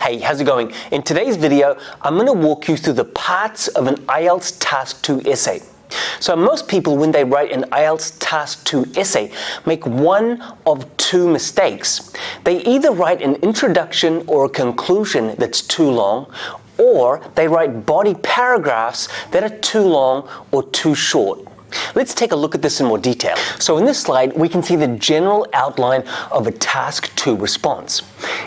Hey, how's it going? In today's video, I'm going to walk you through the parts of an IELTS Task 2 essay. So most people, when they write an IELTS Task 2 essay, make one of two mistakes. They either write an introduction or a conclusion that's too long, or they write body paragraphs that are too long or too short. Let's take a look at this in more detail. So in this slide, we can see the general outline of a Task 2 response.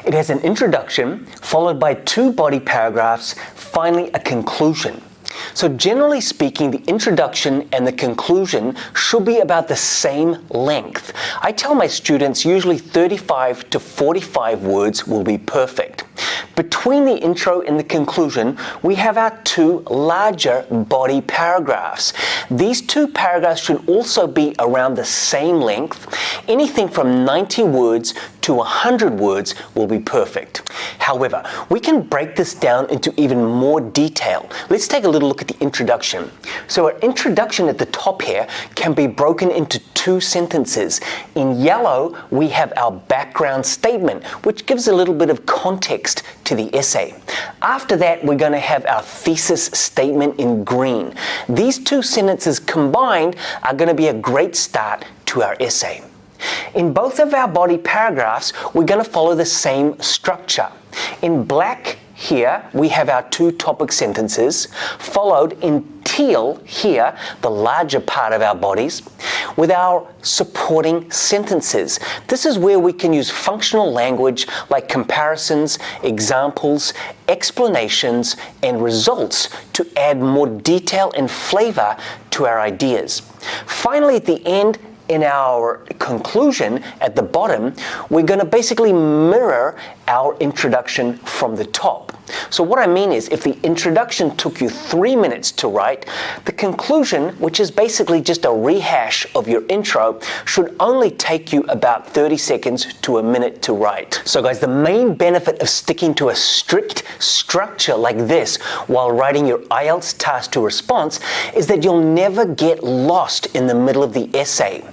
It has an introduction, followed by two body paragraphs, finally a conclusion. So generally speaking, the introduction and the conclusion should be about the same length. I tell my students usually 35 to 45 words will be perfect. Between the intro and the conclusion, we have our two larger body paragraphs. These two paragraphs should also be around the same length. Anything from 90 words to 100 words will be perfect. However, we can break this down into even more detail. Let's take a little look at the introduction. So our introduction at the top here can be broken into two sentences. In yellow, we have our background statement, which gives a little bit of context to the essay. After that, we're going to have our thesis statement in green. These two sentences combined are going to be a great start to our essay. In both of our body paragraphs, we're going to follow the same structure. In black here, we have our two topic sentences, followed in teal here, the larger part of our bodies, with our supporting sentences. This is where we can use functional language like comparisons, examples, explanations, and results to add more detail and flavor to our ideas. Finally, at the end, in our conclusion at the bottom, we're going to basically mirror our introduction from the top. So what I mean is, if the introduction took you 3 minutes to write, the conclusion, which is basically just a rehash of your intro, should only take you about 30 seconds to a minute to write. So guys, the main benefit of sticking to a strict structure like this while writing your IELTS Task 2 response is that you'll never get lost in the middle of the essay.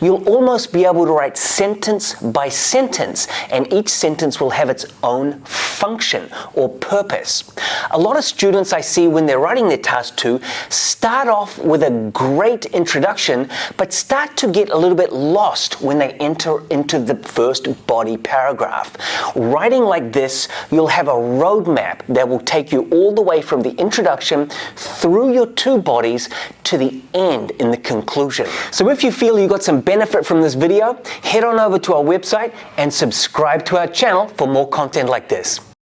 You'll almost be able to write sentence by sentence, and each sentence will have its own function or purpose. A lot of students I see when they're writing their Task 2 start off with a great introduction, but start to get a little bit lost when they enter into the first body paragraph. Writing like this, you'll have a roadmap that will take you all the way from the introduction through your two bodies to the end in the conclusion. So if you feel you got some benefit from this video, head on over to our website and subscribe to our channel for more content like this.